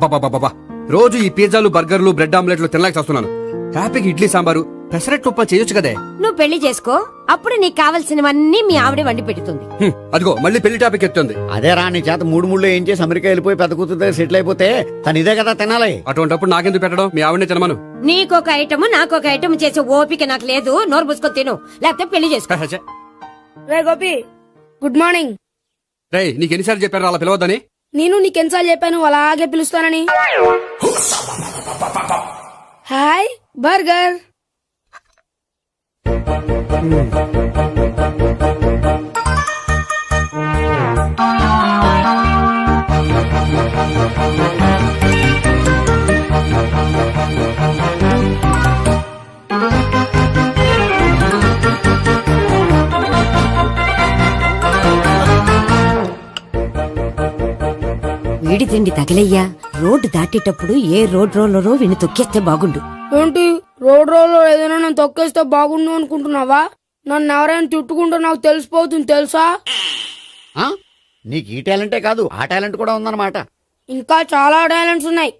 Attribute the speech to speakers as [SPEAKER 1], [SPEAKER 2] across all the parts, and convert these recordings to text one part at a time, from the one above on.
[SPEAKER 1] అబ్బాబాబాబా రోజు ఈ పిజ్జాలు బర్గర్లు బ్రెడ్ ఆమ్లెట్లు తినలేక చేస్తున్నాను. హ్యాపీగా ఇడ్లీ సాంబారు పెసరెట్ ఉప్మా చేయొచ్చు కదే.
[SPEAKER 2] నువ్వు పెళ్లి చేసుకో, అప్పుడు నీకు కావలసినవన్నీ మీ ఆవిడే వండి పెడుతుంది.
[SPEAKER 1] అదిగో మళ్ళీ పెళ్లి టాపిక్ ఎత్తుంది.
[SPEAKER 3] అదే రా నీ చేత మూడు ఏం చేసి అమెరికా వెళ్ళిపోయి పెద్ద కూతురు సెటిల్ అయిపోతే తను ఇదే కదా తినాలి.
[SPEAKER 1] అటువంటిప్పుడు నాకెందుకు పెట్టడం, మీ ఆవిడనే తినమను.
[SPEAKER 2] నీకొక ఐటమ్ నాకొక ఐటమ్ చేసే ఓపిక నాకు లేదు. నోరు పూసుకొని తిను, లేకపోతే పెళ్లి చేసుకో.
[SPEAKER 4] రే గోపి, గుడ్ మార్నింగ్.
[SPEAKER 1] రే నీకు ఎన్నిసార్లు చెప్పారు అలా పిలవద్దని?
[SPEAKER 4] నేను నీకెన్నిసార్లు చెప్పాను అలాగే పిలుస్తానని. Hi burger.
[SPEAKER 2] వీడి తిండి తగలయ్యా. రోడ్డు దాటేటప్పుడు ఏ రోడ్ రోలరో వీడిని తొక్కేస్తే బాగుండు.
[SPEAKER 4] ఏంటి రోడ్ రోడ్ ఏదైనా నేను తొక్కేస్తే బాగుండు అనుకుంటున్నావా? నన్ను ఎవరైనా తిట్టుకుంటే నాకు తెలిసిపోతుంది తెలుసా?
[SPEAKER 3] నీకు ఈ టాలెంటే కాదు ఆ టాలెంట్ కూడా ఉందన్నమాట.
[SPEAKER 4] ఇంకా చాలా టాలెంట్స్ ఉన్నాయి.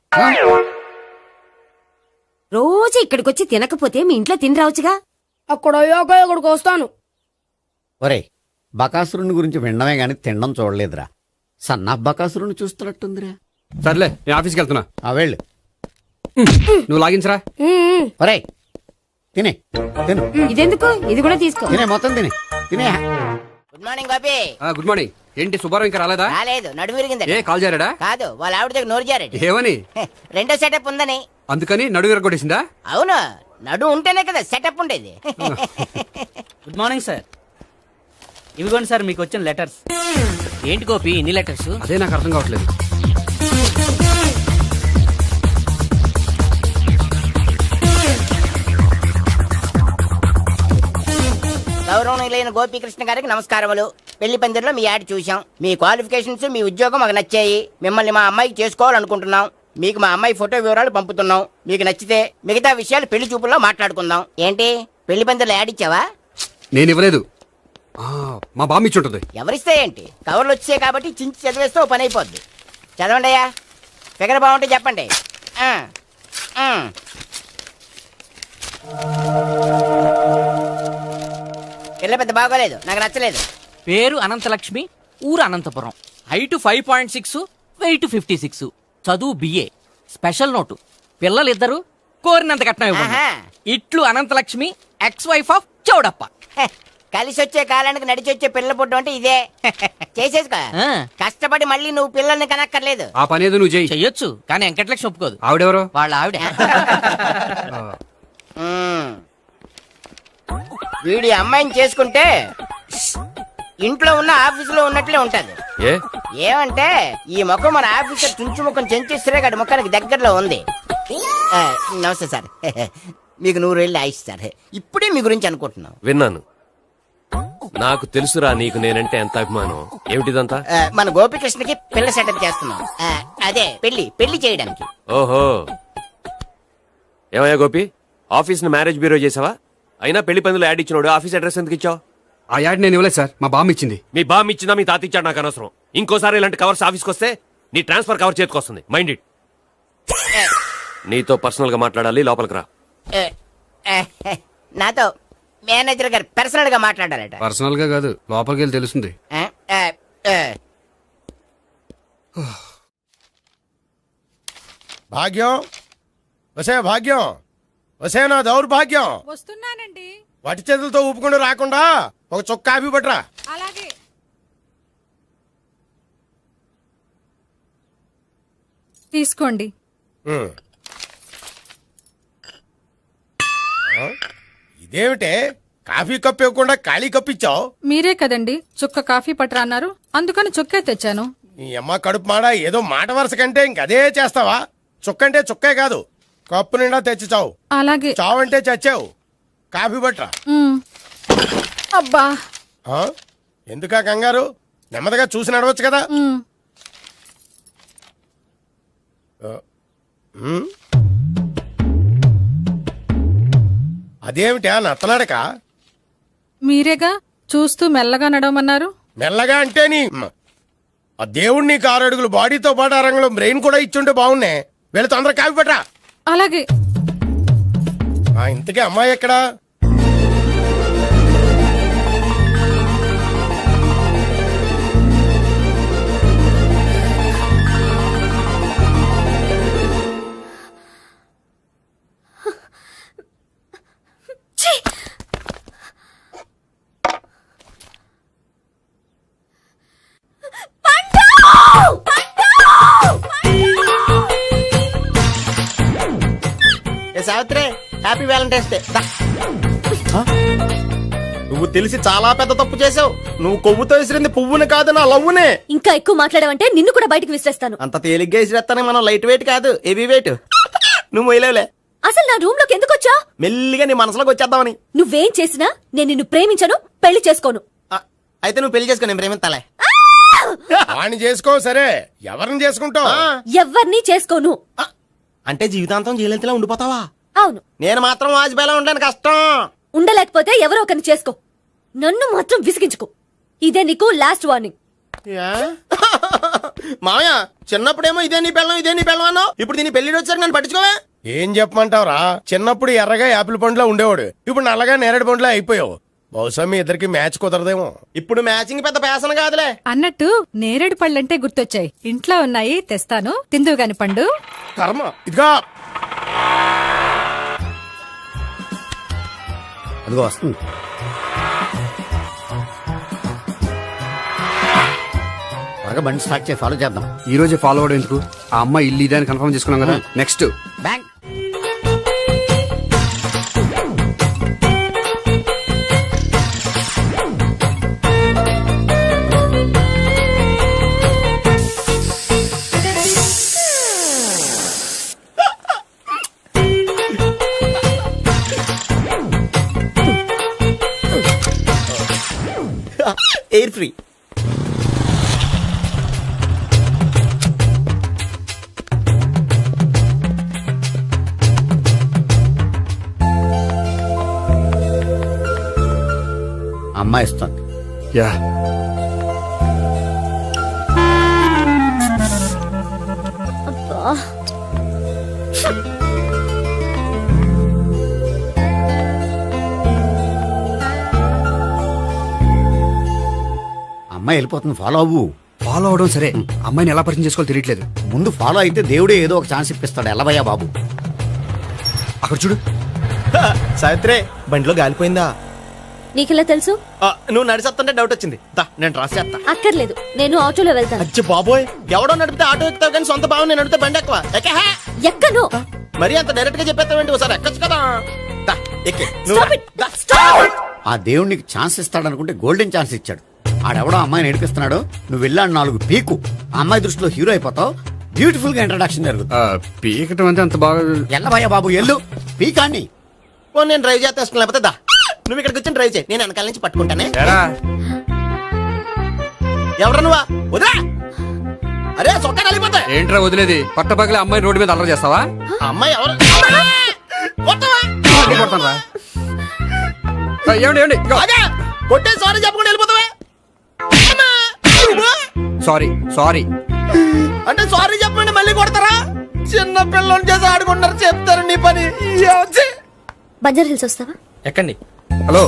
[SPEAKER 2] రోజు ఇక్కడికొచ్చి తినకపోతే మీ ఇంట్లో తిని రావచ్చుగా.
[SPEAKER 4] అక్కడ అయ్యాక ఇక్కడికి వస్తాను.
[SPEAKER 3] ఒరేయ్, బకాసురుని గురించి వినడమే గాని తినడం చూడలేదురా. సన్నా బకాసురుని చూస్తున్నట్టుందిరా.
[SPEAKER 1] సర్లే నేను ఆఫీస్కి వెళ్తున్నా.
[SPEAKER 3] వెళ్ళు.
[SPEAKER 1] నువ్వు లాగించరా.
[SPEAKER 3] ఒరేయ్ తినే తిను.
[SPEAKER 2] ఇదెందుకు? ఇది కూడా తీసుకో.
[SPEAKER 3] తినే మొత్తం తినే తినే.
[SPEAKER 5] Good morning Gopi.
[SPEAKER 1] Good morning. ఏంటి సుబ్బారావు ఇంకా రాలేదా?
[SPEAKER 5] రాలేదు, నడుము విరిగింది.
[SPEAKER 1] ఏ కాల్ చేరాడా?
[SPEAKER 5] కాదు, వాళ్ళ ఆవిడ దగ్గర నోరు జారాడు.
[SPEAKER 1] ఏమని?
[SPEAKER 5] రెండో సెటప్ ఉందని.
[SPEAKER 1] అందుకని నడువు విరగొట్టేసిందా?
[SPEAKER 5] అవును, నడు ఉంటేనే కదా సెటప్ ఉండేది.
[SPEAKER 6] Good morning sir. ఇవిగోండి సార్ మీకు వచ్చిన లెటర్స్. ఏంటి గోపి ఇన్ని లెటర్స్?
[SPEAKER 1] అదే నాకు అర్థం కావట్లేదు.
[SPEAKER 5] గౌరవనీయులైన గోపీకృష్ణ గారికి నమస్కారములు. పెళ్లి పందిరిలో మీ యాడ్ చూసాం. మీ క్వాలిఫికేషన్స్, మీ ఉద్యోగం మాకు నచ్చాయి. మిమ్మల్ని మా అమ్మాయికి చేసుకోవాలనుకుంటున్నాం. మీకు మా అమ్మాయి ఫోటో వివరాలు పంపుతున్నాం. మీకు నచ్చితే మిగతా విషయాలు పెళ్లి చూపుల్లో మాట్లాడుకుందాం. ఏంటి పెళ్లి పందిరిలో యాడ్ ఇచ్చావా?
[SPEAKER 1] నేను ఇవ్వలేదు, మా బామ్మ ఇచ్చి ఉంటుంది.
[SPEAKER 5] ఎవరిస్తే ఏంటి, కవర్లు వచ్చాయి కాబట్టి చించి చదివేస్తే ఓ పని అయిపోద్ది. చదవండి అయ్యా, ఫిగర్ బాగుంటే చెప్పండి. పిల్ల పెద్ద బాగోలేదు, నాకు నచ్చలేదు.
[SPEAKER 6] పేరు అనంతలక్ష్మి, ఊరు అనంతపురం, హైట్ 5.6, వెయిట్ 56, చదువు బిఏ, స్పెషల్ నోటు పిల్లలిద్దరు కోరినంత కట్నం ఇవ్వండి. ఇట్లు Anantalakshmi, ex wife of Chowdappa.
[SPEAKER 5] కలిసి వచ్చే కాలానికి నడిచి వచ్చే పిల్ల పుట్టు అంటే ఇదే. చేసేసుకో, కష్టపడి మళ్ళీ నువ్వు పిల్లల్ని కనక్కర్లేదు.
[SPEAKER 1] ఆ పని ఏదో నువ్వు
[SPEAKER 6] చెయ్యొచ్చు, కానీ వెంకటలక్ష్మి ఒప్పుకోదు.
[SPEAKER 1] ఆవిడెవరో?
[SPEAKER 6] వాళ్ళ ఆవిడ.
[SPEAKER 5] వీడి అమ్మాయిని చేసుకుంటే ఇంట్లో ఉన్న ఆఫీసులో ఉన్నట్లే ఉంటది. ఏమంటే ఈ ముఖం మన ఆఫీసర్ చుంచు ముఖం చెంచేస్తే గడి ముఖానికి దగ్గరలో ఉంది. నమస్తే సార్, మీకు 100 ఏళ్ళు ఆయుష్ సార్. ఇప్పుడే మీ గురించి అనుకుంటున్నాం.
[SPEAKER 7] విన్నాను, నాకు తెలుసురా నీకు నేనంటే ఎంత అభిమానం. ఏమిటిదంతా?
[SPEAKER 5] మన గోపికృష్ణకి పిల్ల సెటప్ చేస్తున్నాం. అదే పెళ్లి చేయడానికి.
[SPEAKER 7] ఓహో, ఏమయ్యా గోపి, ఆఫీస్ ని మ్యారేజ్ బ్యూరో చేసావా? అయినా పెళ్లి పందులు యాడ్ ఇచ్చినోడు ఆఫీస్ అడ్రస్ ఎందుకు ఇచ్చావు?
[SPEAKER 1] ఆ యాడ్ నేను ఇవ్వలేదు సార్, మా బామ్మ ఇచ్చింది.
[SPEAKER 7] మీ బామ్మ ఇచ్చిందా మీ తాత ఇచ్చాడు నాకు అనవసరం. ఇంకోసారి ఇలాంటి కవర్స్ ఆఫీస్కి వస్తే నీ ట్రాన్స్ఫర్ కవర్ చేతికి వస్తుంది. Mind it. నీతో పర్సనల్ గా మాట్లాడాలి, లోపలికి రా.
[SPEAKER 5] నాతో మేనేజర్ గారు పర్సనల్ గా మాట్లాడారట.
[SPEAKER 1] పర్సనల్ గా కాదు, లోపలికి వెళ్ళి తెలుస్తుంది.
[SPEAKER 8] భాగ్యం, వసే భాగ్యం, వసే నా దౌర్భాగ్యం.
[SPEAKER 4] వస్తున్నానండి.
[SPEAKER 8] వటి చేతులతో ఊపుకుండా రాకుండా ఒక చుక్క కాఫీ పట్టరా.
[SPEAKER 4] అలాగే. తీసుకోండి.
[SPEAKER 8] ఇదేమిటే కాఫీ కప్పు ఇవ్వకుండా ఖాళీ కప్పు ఇచ్చావు?
[SPEAKER 4] మీరే కదండి చుక్క కాఫీ పట్టరా అన్నారు, అందుకని చుక్కే తెచ్చాను.
[SPEAKER 8] నీ అమ్మ కడుపు మాడ, ఏదో మాట వరుస కంటే ఇంకదే చేస్తావా? చుక్కంటే చుక్కే కాదు, కప్పు నిండా తెచ్చి చావు.
[SPEAKER 4] అలాగే.
[SPEAKER 8] చావంటే చచ్చావు. కాఫీ పట్టరా.
[SPEAKER 4] అబ్బా,
[SPEAKER 8] ఎందుకా కంగారు? నెమ్మదిగా చూసి నడవచ్చు కదా. అదేమిటా నత్తనాడక?
[SPEAKER 4] మీరేగా చూస్తూ మెల్లగా నడవమన్నారు.
[SPEAKER 8] మెల్లగా అంటే నీ ఆ దేవుడు నీకు 6 అడుగులు బాడీతో పాటు ఆ రంగంలో బ్రెయిన్ కూడా ఇచ్చుంటే బాగున్నాయి. వీళ్ళు తొందరగా కాపీ పెట్టరా.
[SPEAKER 2] అలాగే.
[SPEAKER 8] ఇంతకీ అమ్మాయి ఎక్కడా?
[SPEAKER 5] Savitri, happy Valentine's day. నువ్వు తెలిసి చాలా పెద్ద తప్పు చేసావు. నువ్వు కొవ్వుతో విసిరింది పువ్వుని కాదు, నా లవ్వునే.
[SPEAKER 9] ఇంకా ఎక్కువ మాట్లాడావంటే నిన్ను కూడా బయటకు విసిరేస్తాను.
[SPEAKER 5] అంత తేలిగ్గా విసిరేస్తానే, మనం లైట్ వెయిట్ కాదు, హెవీ వెయిట్. నువ్వు వేయలేవులే.
[SPEAKER 9] అసలు నా రూమ్ లోకి ఎందుకు వచ్చా?
[SPEAKER 5] మెల్లిగా నీ మనసులోకి వచ్చేద్దామని.
[SPEAKER 9] నువ్వేం చేసినా నేను నిన్ను ప్రేమించను, పెళ్లి చేసుకోను.
[SPEAKER 5] అయితే నువ్వు పెళ్లి చేసుకో, నేను ప్రేమిస్తాలే.
[SPEAKER 8] వాణ్ణి చేసుకో. సరే, ఎవరిని చేసుకుంటావు?
[SPEAKER 9] ఎవ్వరినీ చేసుకోను.
[SPEAKER 5] అంటే జీవితాంతం జయలలితలా ఉండిపోతావా?
[SPEAKER 9] అవును.
[SPEAKER 5] నేను మాత్రం వాజ్పేయిలా ఉండడానికి కష్టం.
[SPEAKER 9] ఉండలేకపోతే ఎవరో ఒకరిని చేసుకో, నన్ను మాత్రం విసిగించుకో. ఇదే నీకు లాస్ట్ వార్నింగ్.
[SPEAKER 5] మామయ్య, చిన్నప్పుడేమో ఇదే నీ పెళ్ళం అన్నావు. ఇప్పుడు దీని పెళ్లి వచ్చారు, నన్ను పట్టించుకోవే.
[SPEAKER 8] ఏం చెప్పమంటావురా? చిన్నప్పుడు ఎర్రగా యాపిల్ పండులో ఉండేవాడు, ఇప్పుడు నల్లగా నేరేడు పండులో అయిపోయావు. బహుశా మీ ఇద్దరికి మ్యాచ్ కుదరదేమో.
[SPEAKER 5] ఇప్పుడు మ్యాచింగ్ పెద్ద పేసన కాదులే.
[SPEAKER 10] అన్నట్టు నేరేడు పళ్ళంటే గుర్తొచ్చాయి. ఇంట్లో ఉన్నాయి, తెస్తాను, తిందువు గాని పండు.
[SPEAKER 8] కర్మ. ఇదిగా
[SPEAKER 3] అదిగో వస్తుంది. త్వరగా బండి స్టార్ట్ చేసి ఫాలో చేద్దాం.
[SPEAKER 1] ఈ రోజే ఫాలో అవడం ఎందుకు? ఆ అమ్మాయి ఇల్లు ఇదే అని కన్ఫర్మ్ చేసుకున్నాం కదా. Next
[SPEAKER 3] bank.
[SPEAKER 5] Air free.
[SPEAKER 3] అమ్మాయి ఇస్తుంది.
[SPEAKER 1] యా,
[SPEAKER 3] అమ్మాయి వెళ్ళిపోతుంది, ఫాలో అవ్వు.
[SPEAKER 1] ఫాలో అవడం సరే, అమ్మాయిని ఎలా పరిచయం చేసుకోవాలో తెలియట్లేదు.
[SPEAKER 3] ముందు ఫాలో అయితే దేవుడే ఏదో ఒక ఛాన్స్ ఇప్పిస్తాడు. ఎలవయ్యా బాబు.
[SPEAKER 1] అక్కడ చూడు.
[SPEAKER 5] సావిత్రి, బండిలో గాలిపోయిందా?
[SPEAKER 9] నీకెలా తెలుసు?
[SPEAKER 5] నువ్వు నడిచేస్తుంటే డౌట్ వచ్చింది. నేను ట్రాస్ చేస్తా.
[SPEAKER 9] అక్కర్లేదు, నేను ఆటోలో వెళ్తాను.
[SPEAKER 5] అచ్చి బాబోయ్, ఎవడో నడిపితే ఆటో ఎక్కుతావు కానీ సొంత భావం నేను నడిపితే బండి ఎక్కువ.
[SPEAKER 9] ఎక్కను.
[SPEAKER 5] మరి అంత డైరెక్ట్ గా చెప్పేస్తావేంటి? ఒకసారి ఎక్కొచ్చు కదా. ఎక్కే.
[SPEAKER 9] Stop it. Stop it.
[SPEAKER 3] ఆ దేవుడు నీకు ఛాన్స్ ఇస్తాడనుకుంటే గోల్డెన్ ఛాన్స్ ఇచ్చాడు. ఆడెవడో అమ్మాయిని ఏడిపిస్తున్నాడు, నువ్వు వెళ్ళాడు 4 పీకు. ఆ అమ్మాయి దృష్టిలో హీరో అయిపోతావు. బ్యూటిఫుల్ గా ఇంట్రడక్షన్ జరుగుతుంది.
[SPEAKER 1] పీకటం అంటే అంత బాగా
[SPEAKER 3] ఎల్లవయ్యా బాబు, ఎల్లు పీకాన్ని.
[SPEAKER 5] నేను డ్రైవ్ చేస్తాను, లేకపోతే దా నువ్వు ఇక్కడికి వచ్చి డ్రైవ్ చేయి, నేను వెనకాల నుంచి పట్టుకుంటానే. ఎవరు నువ్వా? వదిలా. అరే చొక్కా కలిపోతా.
[SPEAKER 1] ఏంట్రా వదిలేది? పట్టపగలే అమ్మాయి రోడ్డు మీద అల్లరి చేస్తావా?
[SPEAKER 5] అమ్మాయి ఎవరు?
[SPEAKER 1] కొడతానురా. ఏమండి ఏమండి,
[SPEAKER 5] కొట్టే సారీ చెప్పకుండా వెళ్ళిపోతావా?
[SPEAKER 1] సారీ సారీ
[SPEAKER 5] అంటే సారీ చెప్పండి మళ్ళీ కొడతారా? చిన్న పిల్లలు చేసి ఆడుకుంటారు, చెప్తారు నీ పని.
[SPEAKER 9] బంజారా హిల్స్ వస్తావా?
[SPEAKER 6] ఎక్కండి.
[SPEAKER 1] Hello,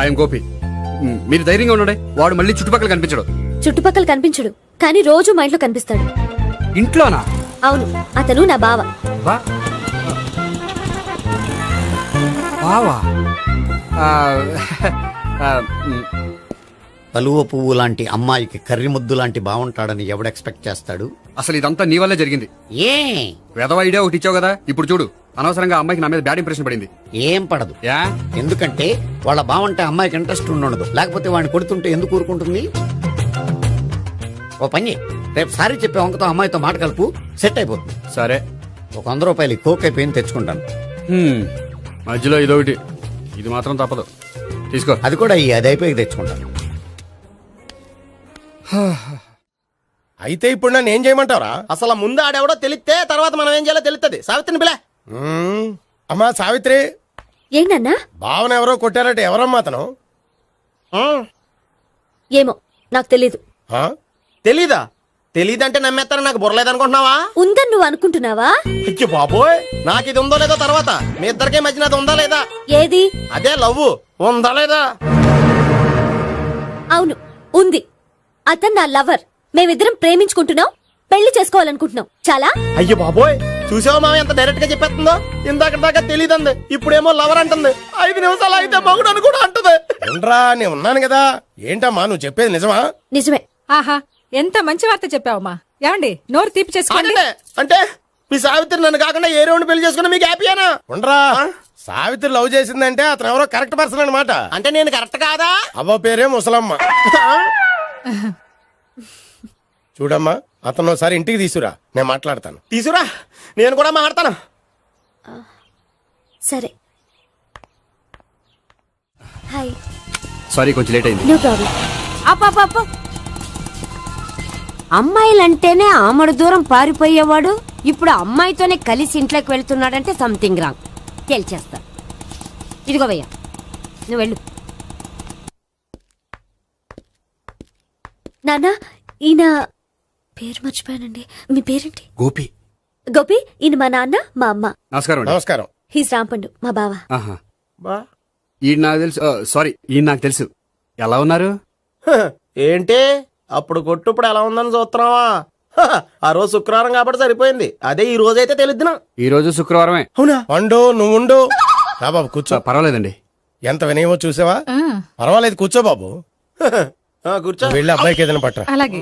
[SPEAKER 1] I'm Gopi. మీరు ధైర్యంగా ఉండండి. వాడు మళ్ళీ చుట్టుపక్కల కనిపించడు.
[SPEAKER 9] చుట్టుపక్కల కనిపించడు, కానీ రోజు మా ఇంట్లో కనిపిస్తాడు.
[SPEAKER 1] ఇంట్లోనా?
[SPEAKER 9] అవును, అతను నా బావ.
[SPEAKER 1] బావా?
[SPEAKER 3] కలువ పువ్వు లాంటి అమ్మాయికి కర్రి ముద్దు లాంటి బాగుంటాడని ఎవడు ఎక్స్పెక్ట్ చేస్తాడు?
[SPEAKER 1] అసలు ఇదంతా నీ వల్లే జరిగింది.
[SPEAKER 3] ఏ
[SPEAKER 1] వెధవ ఐడియా ఒకటి ఇచ్చావు కదా, ఇప్పుడు చూడు. అనవసరంగా అమ్మాయికి నా మీద బ్యాడ్ ఇంప్రెషన్ పడింది.
[SPEAKER 3] ఏం పడదు.
[SPEAKER 1] యా,
[SPEAKER 3] ఎందుకంటే వాళ్ళ బావంటే అమ్మాయికి ఇంట్రెస్ట్ ఉండదు. లేకపోతే వాడిని కొడుతుంటే ఎందుకు ఊరుకుంటుంది? ఓ పని, రేపు సారీ చెప్పే వంకతో అమ్మాయితో మాట కలుపు, సెట్ అయిపోతుంది.
[SPEAKER 1] సరే,
[SPEAKER 3] ఒక 100 రూపాయలు కోక్ అయిపోయింది, తెచ్చుకుంటాను.
[SPEAKER 1] మధ్యలో ఇదొకటి, ఇది మాత్రం తప్పదు. తీసుకో.
[SPEAKER 3] అది కూడా అది అయిపోయి తెచ్చుకుంటాను.
[SPEAKER 8] అయితే ఇప్పుడు నన్ను ఏం చేయమంటావరా?
[SPEAKER 5] అసలు ముందు ఆడెవడో తెలిస్తే తర్వాత మనం ఏం చేయాలో తెలుస్తుంది. సావిత్రిని పిల్ల.
[SPEAKER 8] అమ్మా సావిత్రి,
[SPEAKER 9] ఏంటన్నా?
[SPEAKER 8] భావన ఎవరో కొట్టారట. ఎవరమ్మా అతను?
[SPEAKER 9] ఏమో, నాకు తెలీదు.
[SPEAKER 8] ఆ?
[SPEAKER 11] తెలీదా? తెలీదంటే నమ్మేస్తారని నాకు బుర్రలేదనుకుంటున్నావా?
[SPEAKER 9] ఉందని నువ్వు అనుకుంటున్నావా?
[SPEAKER 11] అయ్యో బాబోయ్, నాకు ఇది ఉందో లేదో తర్వాత. మీ ఇద్దరికే మధ్యన అది ఉందా లేదా?
[SPEAKER 9] ఏది?
[SPEAKER 11] అదే లవ్ ఉందా లేదా?
[SPEAKER 9] అవును, ఉంది. అతను నా లవర్. మేమిద్దరం ప్రేమించుకుంటున్నాం, పెళ్లి చేసుకోవాలనుకుంటున్నాం. చాలా.
[SPEAKER 11] అయ్యో బాబోయ్, చూసావా మామ ఎంత డైరెక్ట్ గా చెప్పేస్తుందో? ఇందాక దాకా తెలీదంది, ఇప్పుడేమో లవర్ అంటుంది. 5 నిమిషాలు అయితే మగుడు అని కూడా అంటుంది.
[SPEAKER 8] ఏంట్రా నేను ఉన్నాను కదా. ఏంటమ్మా నువ్వు చెప్పేది నిజమా?
[SPEAKER 9] నిజమే.
[SPEAKER 10] ఆహా, ఎంత మంచి వార్త చెప్పావమ్మా. ఏమండి, నోరు తీపి చేసుకోండి.
[SPEAKER 11] అంటే మీ సావిత్రి నన్ను కాకుండా ఏ రౌండ్ పెళ్లి చేసుకున్నా మీకు హ్యాపీయేనా?
[SPEAKER 8] ఉండరా, సావిత్రి లవ్ చేసిందంటే అతను ఎవరో కరెక్ట్ పర్సన్ అనమాట.
[SPEAKER 11] అంటే నేను కరెక్ట్ కాదా?
[SPEAKER 8] అవ్వ పేరే ముసలమ్మ. చూడమ్మా, అతను ఒకసారి ఇంటికి తీసుకురా, నేను మాట్లాడతాను.
[SPEAKER 11] తీసురా, నేను కూడా మాట్లాడతాను.
[SPEAKER 9] సరే. హాయ్.
[SPEAKER 1] సారీ, కొంచెం లేట్ అయింది.
[SPEAKER 9] No problem.
[SPEAKER 2] అప్ప అమ్మాయిలంటేనే ఆమడు దూరం పారిపోయేవాడు ఇప్పుడు అమ్మాయితోనే కలిసి ఇంట్లోకి వెళ్తున్నాడంటే సంథింగ్ రాంగ్. తేల్చేస్తా. ఇదిగో భయ్యా, నువ్వు వెళ్ళు.
[SPEAKER 9] నాన్న, ఈయన పేరు మర్చిపోయానండి. మీ పేరేంటి?
[SPEAKER 1] గోపి.
[SPEAKER 9] గోపి. ఈయన మా నాన్న, మా అమ్మ.
[SPEAKER 1] నమస్కారం అండి.
[SPEAKER 8] నమస్కారం.
[SPEAKER 9] హీస్ రాంపండు, మా బావ.
[SPEAKER 1] ఆహా. ఈయన నాకు తెలుసు. సారీ, ఈయన నాకు తెలుసు. ఎలా ఉన్నారు?
[SPEAKER 11] ఏంటి అప్పుడు కొట్టు ఇప్పుడు ఎలా ఉందని చూస్తున్నావా? ఆ రోజు శుక్రవారం కాబట్టి సరిపోయింది. అదే ఈ రోజు అయితే తెలిద్దునా.
[SPEAKER 1] ఈ రోజు శుక్రవారమే.
[SPEAKER 11] అవునా?
[SPEAKER 8] పండు నువ్వు ఉండు. రా బాబు కూర్చో.
[SPEAKER 1] పర్వాలేదండి.
[SPEAKER 8] ఎంత వినయమో చూసావా? పర్వాలేదు, కూర్చో బాబు.
[SPEAKER 11] కూర్చో.
[SPEAKER 8] వెళ్ళి అబ్బాయికి ఏదైనా పట్ట.
[SPEAKER 10] అలాగే.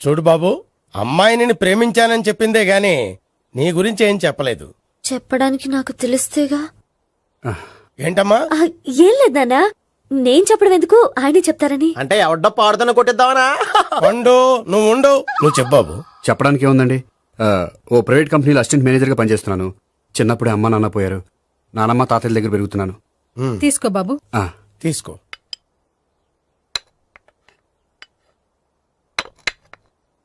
[SPEAKER 8] చూడు బాబు, అమ్మాయి నిన్ను ప్రేమించానని చెప్పిందే గాని నీ గురించి ఏం చెప్పలేదు.
[SPEAKER 9] చెప్పడానికి నాకు తెలిస్తేగా.
[SPEAKER 8] ఏంటమ్మా?
[SPEAKER 9] ఏం లేదు నాన్న, నేను చెప్పడం ఎందుకు, ఆయనే చెప్తారని.
[SPEAKER 11] అంటే ఎవడ్డో పాడుతున్న కొట్టిద్దామనా?
[SPEAKER 8] పండు నువ్వు ఉండు. నువ్వు చెప్పు బాబు.
[SPEAKER 1] చెప్పడానికి ఏముందండి, ఓ ప్రైవేట్ కంపెనీలో అసిస్టెంట్ మేనేజర్గా పనిచేస్తున్నాను. చిన్నప్పుడే అమ్మ నాన్న పోయారు. నానమ్మ తాతయ్య దగ్గర పెరుగుతున్నాను.
[SPEAKER 10] తీసుకో బాబు.
[SPEAKER 8] తీసుకో.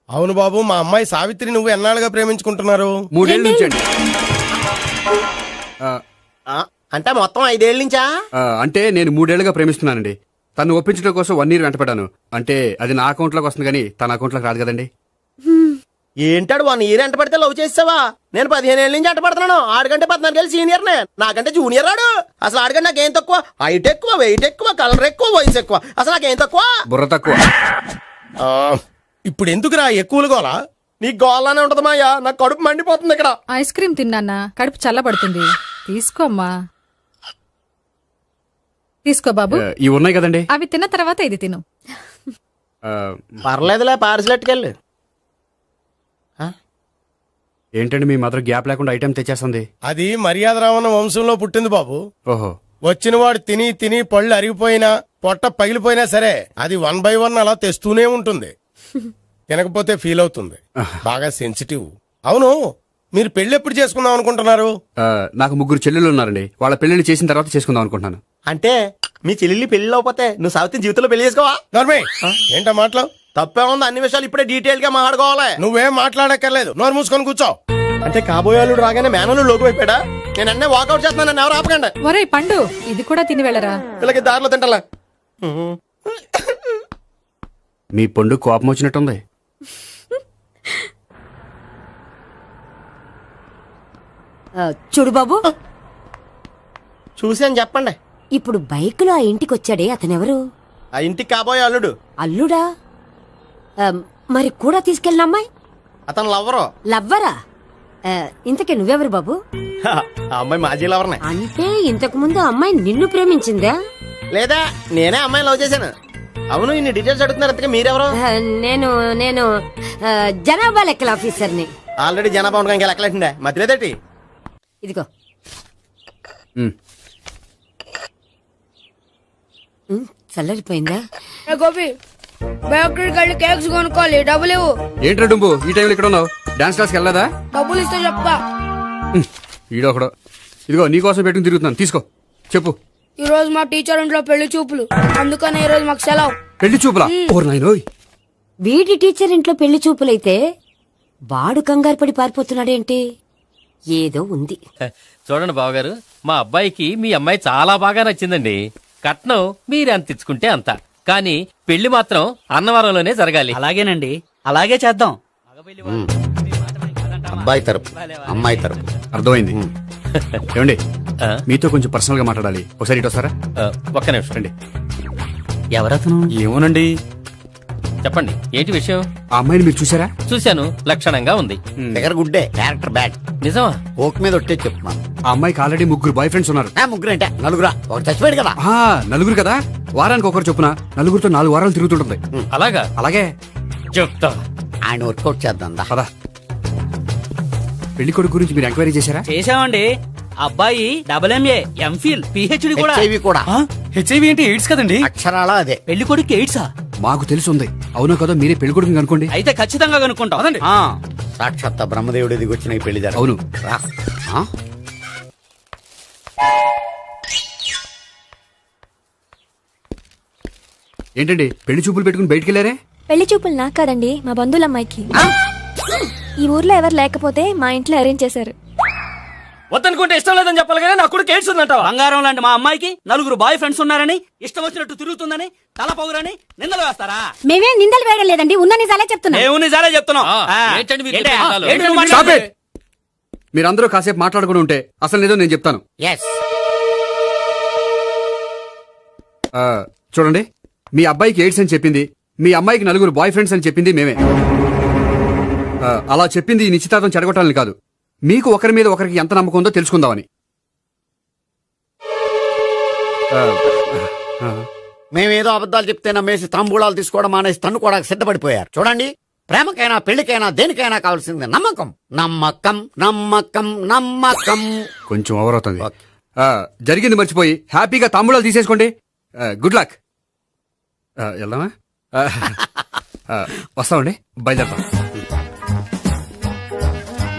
[SPEAKER 8] అవును బాబు, మా అమ్మాయి సావిత్రి నువ్వు ఎన్నాళ్ళుగా ప్రేమించుకుంటున్నారు?
[SPEAKER 1] 3 ఏళ్ళ నుంచి అండి.
[SPEAKER 11] అంటే మొత్తం 5 ఏళ్ళ నుంచా?
[SPEAKER 1] అంటే నేను 3 ఏళ్లుగా ప్రేమిస్తున్నానండి. తను ఒప్పించడం కోసం 1 year వెంటపడ్డాను. అంటే అది నా అకౌంట్లోకి వస్తుంది కానీ తన అకౌంట్లోకి రాదు కదండి.
[SPEAKER 11] ఏంటాడు 1 year ఎంట పడితే లవ్ చేసావా? నేను 15 ఏళ్ళ నుంచి ఎంట పడుతున్నాను. ఆడికంటే 14 ఏళ్ళు సీనియర్నే, నాకంటే జూనియర్ ఆడు. అసలు ఆడికంటే నాకేం తక్కువ? హైట్ ఎక్కువ, వెయిట్ ఎక్కువ, కలర్ ఎక్కువ, వయసు ఎక్కువ. అసలు నాకేం తక్కువ?
[SPEAKER 1] బుర్ర తక్కువ.
[SPEAKER 8] ఇప్పుడు ఎందుకురా ఎక్కువలు గోలా?
[SPEAKER 11] నీకు గోళ్ళనే ఉంటది మాయా, నాకు కడుపు మండిపోతుంది ఇక్కడ.
[SPEAKER 10] ఐస్ క్రీమ్ తిన్నానా, కడుపు చల్లబడుతుంది. తీసుకోమ్మా. తీసుకో బాబు.
[SPEAKER 1] ఇవి ఉన్నాయి కదండి,
[SPEAKER 10] అవి తిన్న తర్వాత ఇది తిను.
[SPEAKER 11] పర్లేదులే, పార్సిలెట్కెళ్ళి.
[SPEAKER 1] ఏంటండి మీ మదర్ గ్యాప్ లేకుండా ఐటెం తెచ్చేస్తుంది?
[SPEAKER 8] అది మర్యాద రావణ వంశంలో పుట్టింది బాబు.
[SPEAKER 1] ఓహో.
[SPEAKER 8] వచ్చిన వాడు తిని తిని పళ్ళు అరిగిపోయినా పొట్ట పగిలిపోయినా సరే అది 1 by 1 అలా తెస్తూనే ఉంటుంది. తినకపోతే ఫీల్ అవుతుంది. బాగా సెన్సిటివ్. అవును, మీరు పెళ్లి ఎప్పుడు చేసుకుందాం అనుకుంటున్నారు?
[SPEAKER 1] నాకు 3 చెల్లెళ్ళు ఉన్నారండి. వాళ్ళ పెళ్లిని చేసిన తర్వాత చేసుకుందాం అనుకుంటున్నాను.
[SPEAKER 11] అంటే మీ చెల్లెల్ని పెళ్లి లేకపోతే నువ్వు సావిత్రి జీవితంలో పెళ్లి చేసుకోవా?
[SPEAKER 8] నోర్మే, ఏంటా మాటలు?
[SPEAKER 11] తప్పే ఉంది, అన్ని విషయాలు ఇప్పుడే డీటెయిల్ గా మాట్లాడుకోవాలి.
[SPEAKER 8] నువ్వేం మాట్లాడక్కర్లేదు, నోరు మూసుకొని కూర్చో.
[SPEAKER 11] అంటే కాబోయేవాళ్ళు రాగానే మేనలు లోకి అయిపోయాడా? నేను అన్నీ వాకౌట్ చేస్తున్నాను, నన్ను ఎవరు ఆపకండి.
[SPEAKER 10] ఒరే పండు, ఇది కూడా తిని వెళ్ళరా.
[SPEAKER 11] వీళ్ళకి దారిలో తింటలే.
[SPEAKER 1] మీ పండు కోపం వచ్చినట్టుంది.
[SPEAKER 2] చూడు బాబు,
[SPEAKER 11] చూసి అని చెప్పండి.
[SPEAKER 2] ఇప్పుడు బైక్ లో ఆ ఇంటికి వచ్చాడే అతనెవరు?
[SPEAKER 11] ఆ ఇంటికి కాబోయే అల్లుడు.
[SPEAKER 2] అల్లుడా? మరి కూడా తీసుకెళ్ళిన అమ్మాయి
[SPEAKER 11] అతను లవ్వరు.
[SPEAKER 2] లవ్వరా? ఇంతకే నువ్వెవరు బాబు?
[SPEAKER 11] ఆ అమ్మాయి మాజీ లవర్నే.
[SPEAKER 2] అంటే ఇంతకు ముందు అమ్మాయి నిన్ను ప్రేమించిందా?
[SPEAKER 11] లేదా నేనే అమ్మాయి లవ్ చేశాను. అవును, ఇన్ని డీటెయిల్స్ అడుగుతున్నారు. అంతగా మీరెవరు?
[SPEAKER 2] నేను నేను జనాభా లెక్కల ఆఫీసర్ని.
[SPEAKER 11] ఆల్రెడీ జనాభా ఉండగా ఇంకా లెక్కలేటండే మధ్యలేదేటి.
[SPEAKER 2] ఇదిగో. చల్లరిపోయిందా?
[SPEAKER 4] గోపి, బేకరీకి వెళ్ళి కేక్స్ కొనుక్కోవాలి, డబ్బులు ఇవ్వు.
[SPEAKER 1] ఏంట్రా డుంబు ఈ టైంలో ఇక్కడ ఉన్నావు? డాన్స్ క్లాస్కి వెళ్ళదా?
[SPEAKER 4] డబ్బులు ఇస్తే చెప్తా.
[SPEAKER 1] ఈడొకడు. ఇదిగో నీకోసం పెట్టుకుని తిరుగుతున్నాను, తీసుకో. చెప్పు.
[SPEAKER 4] ఈ రోజు మా టీచర్ ఇంట్లో పెళ్లి చూపులు, అందుకనే ఈ రోజు మాకు సెలవు.
[SPEAKER 1] పెళ్లి చూపులా? ఓర్ నాయనోయ్.
[SPEAKER 2] వీడి టీచర్ ఇంట్లో పెళ్లి చూపులైతే వాడు కంగారు పడి పారిపోతున్నాడేంటి? ఏదో ఉంది.
[SPEAKER 12] చూడండి బావగారు, మా అబ్బాయికి మీ అమ్మాయి చాలా బాగా నచ్చిందండి. కట్నం మీరెంత ఇచ్చుకుంటే అంత.
[SPEAKER 6] కానీ పెళ్లి మాత్రం అన్నవరంలోనే జరగాలి.
[SPEAKER 12] అలాగేనండి, అలాగే చేద్దాం.
[SPEAKER 3] అబ్బాయి తరపు అమ్మాయి తరపు.
[SPEAKER 1] అర్థమైంది. ఏమండి మీతో కొంచెం పర్సనల్ గా మాట్లాడాలి, ఒకసారి ఇటు వస్తారా?
[SPEAKER 6] ఒక్క నిమిషం రండి.
[SPEAKER 12] ఎవరతను?
[SPEAKER 1] ఏమోనండి.
[SPEAKER 6] చెప్పండి, ఏంటి విషయం?
[SPEAKER 1] ఆ అమ్మాయిని మీరు చూసారా?
[SPEAKER 6] చూశాను, లక్షణంగా ఉంది.
[SPEAKER 3] దగ్గర గుడ్డే, క్యారెక్టర్ బ్యాడ్.
[SPEAKER 6] నిజమా?
[SPEAKER 3] ఓక్ మీద ఒట్టే చెప్తున్నాను.
[SPEAKER 1] ఆ అమ్మాయికి ఆల్రెడీ 3 బాయ్ ఫ్రెండ్స్ ఉన్నారు.
[SPEAKER 3] ముగ్గురు అంటే నలుగురా, ఒకటి చచ్చిపోయాడు కదా.
[SPEAKER 1] నలుగురు కదా, వారానికి ఒకరు చొప్పున నలుగురితో 4 వారాలు తిరుగుతుంటుంది.
[SPEAKER 6] అలాగా?
[SPEAKER 1] అలాగే
[SPEAKER 6] చెప్తా.
[SPEAKER 3] ఆయన వర్కౌట్ చేద్దాం దా.
[SPEAKER 1] పదా. పెళ్లి కొడుకు గురించి మీరు ఎంక్వైరీ చేశారా?
[SPEAKER 12] చేశామండి. అబ్బాయి MA, MPhil, PhD కూడా.
[SPEAKER 3] HIV కూడా.
[SPEAKER 12] HIV ఏంటి? ఎయిడ్స్ కదండి.
[SPEAKER 3] అక్షరాలా అదే.
[SPEAKER 12] పెళ్లి కొడుకు ఎయిడ్సా?
[SPEAKER 1] మాకు తెలుసుంది. అవునో కదా, మీరే పెళ్లి కొడుకుని అనుకోండి.
[SPEAKER 12] అయితే ఖచ్చితంగా కనుక్కుంటాం. అదండి.
[SPEAKER 3] సాక్షాత్ బ్రహ్మదేవుడి దిగి వచ్చిన ఈ పెళ్లి జరగదు.
[SPEAKER 1] అవును. ఏంటండి పెళ్లి చూపులు పెట్టుకుని బయటికి వెళ్ళారే?
[SPEAKER 13] పెళ్లి చూపులు నాకు కాదండి, మా బంధువుల అమ్మాయికి. ఈ ఊర్లో ఎవరు లేకపోతే మా ఇంట్లో అరేంజ్ చేశారు.
[SPEAKER 12] వద్దనుకుంటే ఇష్టం లేదని చెప్పాలి కానీ నా కొడుకు ఎయిడ్స్ ఉందంటావా? బంగారం లాంటి మా అమ్మాయికి 4 బాయ్ ఫ్రెండ్స్ ఉన్నారని, ఇష్టం వచ్చినట్టు తిరుగుతుందని, తల పౌరని నిందలు వేస్తారా?
[SPEAKER 2] మేమేం నిందలు వేయడం లేదండి, ఉన్న నిజాలే చెప్తున్నా.
[SPEAKER 12] మేము నిజాలే చెప్తున్నాం.
[SPEAKER 6] ఏంటండి మీరు
[SPEAKER 12] ఏంటి?
[SPEAKER 6] చెప్పే నిజాలు?
[SPEAKER 12] ఏంటి నువ్వు
[SPEAKER 1] Stop
[SPEAKER 12] మాట్లాడేది?
[SPEAKER 1] it! మీరందరూ కాసేపు మాట్లాడుకుని ఉంటే అసలు ఏదో నేను చెప్తాను. చూడండి, మీ అబ్బాయికి ఎయిడ్స్ అని చెప్పింది, మీ అమ్మాయికి 4 బాయ్ ఫ్రెండ్స్ అని చెప్పింది మేమే. అలా చెప్పింది ఈ నిశ్చితార్థం చెడగొట్టాలని కాదు, మీకు ఒకరి మీద ఒకరికి ఎంత నమ్మకం ఉందో తెలుసుకుందామని.
[SPEAKER 3] మేమేదో అబద్ధాలు చెప్తే నమ్మేసి తాంబూలాలు తీసుకోవడం మానేసి తన్నుకోవడానికి సిద్ధపడిపోయారు. చూడండి, ప్రేమకైనా పెళ్లికైనా దేనికైనా కావాల్సింది నమ్మకం. నమ్మకం నమ్మకం నమ్మకం.
[SPEAKER 1] కొంచెం ఓవర్ అవుతుంది. జరిగింది మర్చిపోయి హ్యాపీగా తాంబూలాలు తీసేసుకోండి. Good luck. వెళ్దామా? వస్తామండి, బయలుదేరతాం.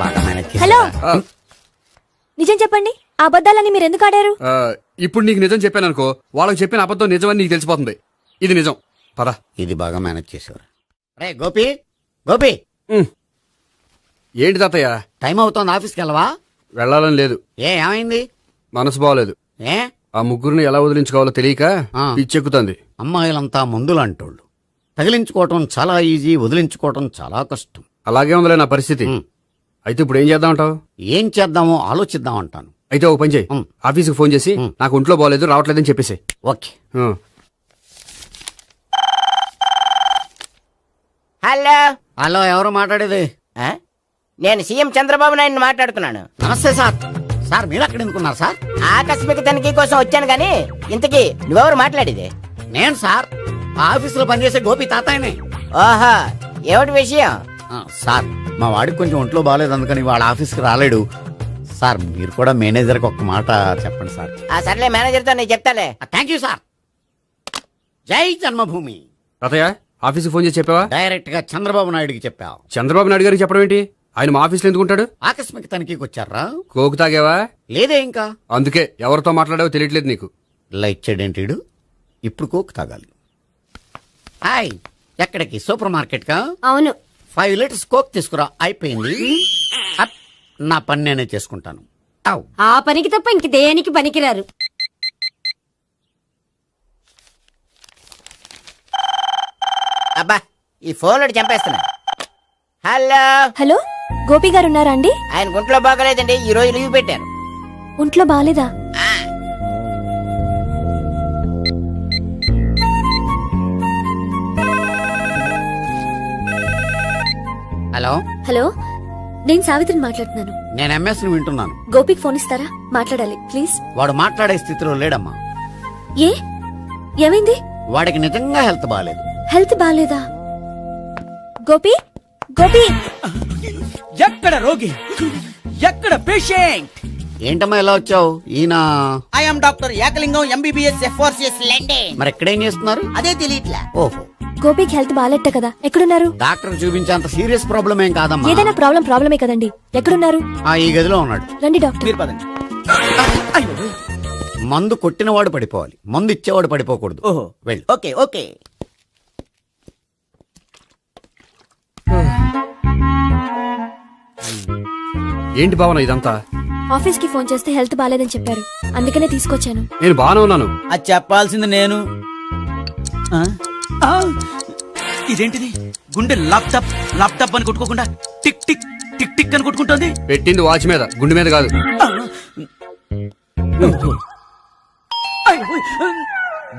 [SPEAKER 3] బాగా మేనేజ్
[SPEAKER 13] హలో, నిజం చెప్పండి, ఆ అబద్ధాలని మీరు ఎందుకు ఆడారు?
[SPEAKER 1] ఇప్పుడు నీకు నిజం చెప్పాను అనుకో, వాళ్ళకి చెప్పిన అబద్ధం నిజమని నీకు తెలిసిపోతుంది. ఇది నిజం. పద.
[SPEAKER 3] ఇది బాగా మేనేజ్ చేసేవారు. రే గోపి, గోపి.
[SPEAKER 1] ఏంటి తాతయ్య?
[SPEAKER 3] టైం అవుతోంది, ఆఫీస్కి వెళ్ళవా?
[SPEAKER 1] వెళ్ళాలని లేదు.
[SPEAKER 3] ఏమైంది?
[SPEAKER 1] మనసు బాగోలేదు. ఆ ముగ్గురిని ఎలా వదిలించుకోవాలో తెలియక పిచ్చెక్కుతుంది.
[SPEAKER 3] అమ్మాయిలంతా మందులాంటోళ్ళు. తగిలించుకోవటం చాలా ఈజీ, వదిలించుకోవటం చాలా కష్టం.
[SPEAKER 1] అలాగే ఉందిలే నా పరిస్థితి. అయితే ఇప్పుడు ఏం చేద్దామంటావు?
[SPEAKER 3] ఏం చేద్దామో ఆలోచిద్దాం అంటాను.
[SPEAKER 1] అయితే ఒక పని చేయి, ఆఫీస్కి ఫోన్ చేసి నాకు ఒంట్లో బాగోలేదు రావట్లేదని చెప్పేసి.
[SPEAKER 3] ఓకే.
[SPEAKER 5] హలో.
[SPEAKER 3] హలో, ఎవరు మాట్లాడేది?
[SPEAKER 5] నేను సీఎం చంద్రబాబు నాయుడు మాట్లాడుతున్నాను.
[SPEAKER 3] నమస్తే సార్. సార్ మీరు అక్కడ ఎందుకున్నారు సార్?
[SPEAKER 5] ఆకస్మిక తనిఖీ కోసం వచ్చాను గానీ ఇంతకీ నువ్వెవరు మాట్లాడేది?
[SPEAKER 3] నేను సార్, ఆఫీసులో పనిచేసే గోపి తాతాయనే.
[SPEAKER 5] ఓహో, ఏమిటి విషయం?
[SPEAKER 3] సార్, మా వాడికి కొంచెం ఒంట్లో బాగాలేదు, అందుకని వాళ్ళ ఆఫీస్కి రాలేడు. సార్ మీరు కూడా మేనేజర్కి ఒక్క మాట చెప్పండి సార్.
[SPEAKER 5] సర్లే, మేనేజర్తో నేను చెప్తాలే.
[SPEAKER 3] Thank you sir. జై జన్మభూమి.
[SPEAKER 1] తాతయ్య, ఆఫీస్కి ఫోన్ చేసి చెప్పావా?
[SPEAKER 3] డైరెక్ట్ గా చంద్రబాబు నాయుడుకి చెప్పావు.
[SPEAKER 1] చంద్రబాబు నాయుడు గారికి చెప్పడం ఏంటి? ఆయన మా ఆఫీస్లో ఎందుకుంటాడు?
[SPEAKER 3] ఆకస్మిక తనిఖీకి వచ్చారా?
[SPEAKER 1] కోకు తాగావా?
[SPEAKER 3] లేదే ఇంకా.
[SPEAKER 1] అందుకే ఎవరితో మాట్లాడావో తెలియట్లేదు నీకు.
[SPEAKER 3] లైట్ చేయడేంటిడు? ఇప్పుడు కోక్ తాగాలి. హాయ్, ఎక్కడికి? సూపర్ మార్కెట్ కా?
[SPEAKER 2] అవును.
[SPEAKER 3] 5 లీటర్స్ కోక్ తీసుకురా. అయిపోయింది. నా పని నేనే చేసుకుంటాను.
[SPEAKER 2] ఆ పనికి తప్ప ఇంక దేనికి పనికిరారు.
[SPEAKER 5] అబ్బా, ఈ ఫోన్ లో చంపేస్తున్నా. హలో.
[SPEAKER 13] హలో, గోపి గారు ఉన్నారా అండి?
[SPEAKER 5] ఆయన గుంట్లో బాగలేదండి, ఈ రోజు లీవ్ పెట్టారు.
[SPEAKER 13] ఒంట్లో బాగాలేదా?
[SPEAKER 3] హలో.
[SPEAKER 9] హలో, నేను సావిత్రిని మాట్లాడుతున్నాను.
[SPEAKER 3] నేను ఎంఎస్ ని వింటున్నాను.
[SPEAKER 9] గోపికి ఫోన్ ఇస్తారా? మాట్లాడాలి ప్లీజ్.
[SPEAKER 3] వాడు మాట్లాడే స్థితిలో లేడమ్మా.
[SPEAKER 9] ఏ ఏమైంది?
[SPEAKER 3] వాడికి నిజంగా హెల్త్ బాగాలేదు.
[SPEAKER 9] హెల్త్ బాగాలేదా?
[SPEAKER 13] గోపి, గోపి.
[SPEAKER 12] ఎక్కడ రోగి, ఎక్కడ పేషెంట్?
[SPEAKER 3] ఏంటమ్మా ఎలా వచ్చావు? ఈయన
[SPEAKER 5] I'm doctor Ekalingam, MBBS FRCS London.
[SPEAKER 3] మరి ఎక్కడేం చేస్తున్నారు?
[SPEAKER 5] అదే తెలియట్లా.
[SPEAKER 3] ఓహో,
[SPEAKER 13] గోపికి హెల్త్ బాగాలెట్ట కదా, ఎక్కడున్నారు?
[SPEAKER 3] డాక్టర్ చూపించేంత సీరియస్ ప్రాబ్లం ఏం కాదమ్మా.
[SPEAKER 13] ఏదైనా ప్రాబ్లమే కదండి. ఎక్కడున్నారు?
[SPEAKER 3] ఈ గదిలో ఉన్నాడు.
[SPEAKER 13] రండి డాక్టర్.
[SPEAKER 12] మీరు పదండి.
[SPEAKER 3] మందు కొట్టినవాడు పడిపోవాలి, మందు ఇచ్చేవాడు పడిపోకూడదు.
[SPEAKER 12] ఓహో,
[SPEAKER 3] వెళ్ళు.
[SPEAKER 5] Okay okay.
[SPEAKER 1] ఏంటి భావన ఇదంతా?
[SPEAKER 13] ఆఫీస్ కి ఫోన్ చేస్తే హెల్త్ బాగాలేదని చెప్పారు, అందుకనే తీసుకొచ్చాను.
[SPEAKER 1] నేను బాగానే ఉన్నాను.
[SPEAKER 12] అది చెప్పాల్సింది నేను. ఇదేంటిది గుండె ల్యాప్టాప్ ల్యాప్టాప్ అని కొట్టుకోకుండా టిక్ టిక్ టిక్ టిక్ అని కొట్టుకుంటోంది.
[SPEAKER 1] పెట్టింది వాచ్ మీద, గుండె మీద కాదు.